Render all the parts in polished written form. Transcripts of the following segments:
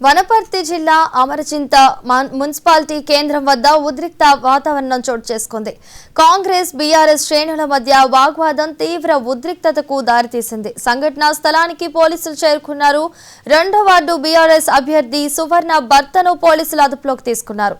వనపర్తి జిల్లా అమరచింత మున్సిపాలిటీ కేంద్రం వద్ద ఉద్రిక్త వాతావరణం చోటు చేసుకుంది. కాంగ్రెస్ బీఆర్ఎస్ శ్రేణుల మధ్య వాగ్వాదం తీవ్ర ఉద్రిక్తతకు దారితీసింది. సంఘటనా స్థలానికి పోలీసులు చేరుకున్నారు. 2వ వార్డు బీఆర్ఎస్ అభ్యర్థి సువర్ణ భర్తను పోలీసులు అదుపులోకి తీసుకున్నారు.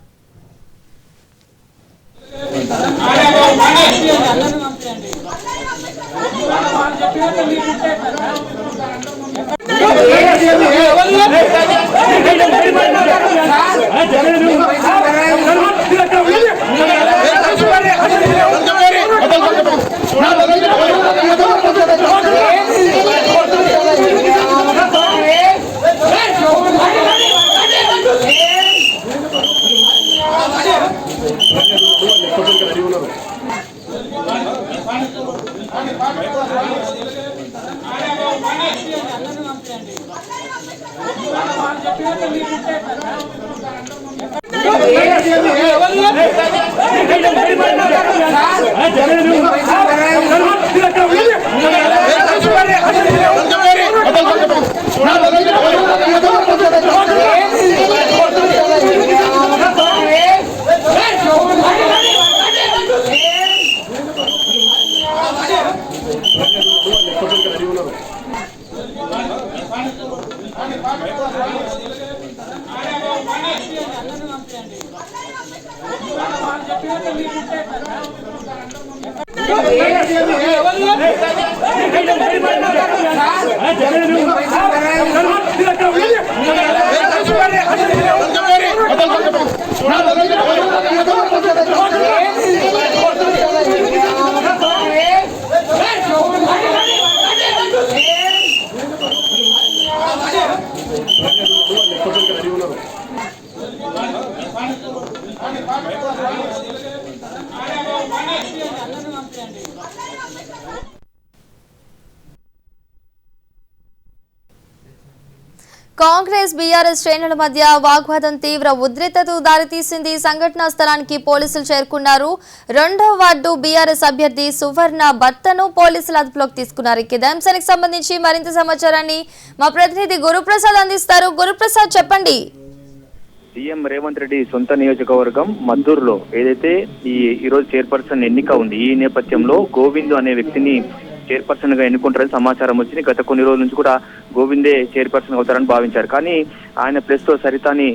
కాంగ్రెస్ బీఆర్ఎస్ శ్రేణుల మధ్య వాగ్వాదం తీవ్ర ఉద్రిక్తతకు దారితీసింది. సంఘటనా స్థలానికి పోలీసులు చేరుకున్నారు. 2వ వార్డు బీఆర్ఎస్ అభ్యర్థి సువర్ణ భర్తను పోలీసులు అదుపులోకి తీసుకున్నారు. ఇదే అంశానికి సంబంధించి మరింత సమాచారాన్ని మా ప్రతినిధి గురుప్రసాద్ అందిస్తారు. గురుప్రసాద్, చెప్పండి. సీఎం రేవంత్ రెడ్డి సొంత నియోజకవర్గం మద్దూరులో ఏదైతే ఈ రోజు చైర్పర్సన్ ఎన్నిక ఉంది, ఈ నేపథ్యంలో గోవింద్ అనే వ్యక్తిని చైర్పర్సన్ గా ఎన్నుకుంటారని సమాచారం వచ్చింది. గత కొన్ని రోజుల నుంచి కూడా గోవిందే చైర్పర్సన్ అవుతారని భావించారు. కానీ ఆయన ప్లేస్ తో సరితాని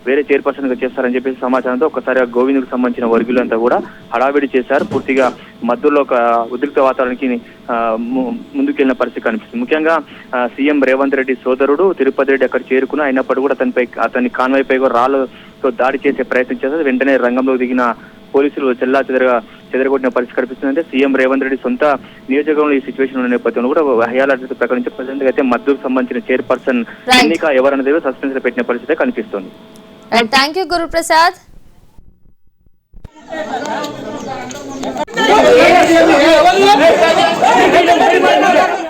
వేరే చైర్పర్సన్ గా చేస్తారని చెప్పేసి సమాచారంతో ఒకసారి గోవింద్కు సంబంధించిన వర్గులంతా కూడా హడావిడి చేశారు. పూర్తిగా మద్దూరులో ఒక ఉద్రిక్త వాతావరణానికి ముందుకెళ్లిన పరిస్థితి కనిపిస్తుంది. ముఖ్యంగా సీఎం రేవంత్ రెడ్డి సోదరుడు తిరుపతి రెడ్డి అక్కడ చేరుకుని అయినప్పటికీ కూడా అతని కాన్వాయ్పై కూడా రాళ్లతో దాడి చేసే ప్రయత్నం చేశారు. వెంటనే రంగంలో దిగిన పోలీసులు చెదరగొట్టిన పరిస్థితి కనిపిస్తుందంటే సీఎం రేవంత్ రెడ్డి సొంత నియోజకవర్గంలో ఈ సిచ్యువేషన్ ఉన్న నేపథ్యంలో కూడా హైఅలర్ట్ ప్రకటించే ప్రజెంట్ అయితే మద్దూరుకు సంబంధించిన చైర్పర్సన్ ఎన్నిక ఎవరన్నది సస్పెన్స్ లో పెట్టిన పరిస్థితి కనిపిస్తుంది. Thank you Guruprasad. Hey,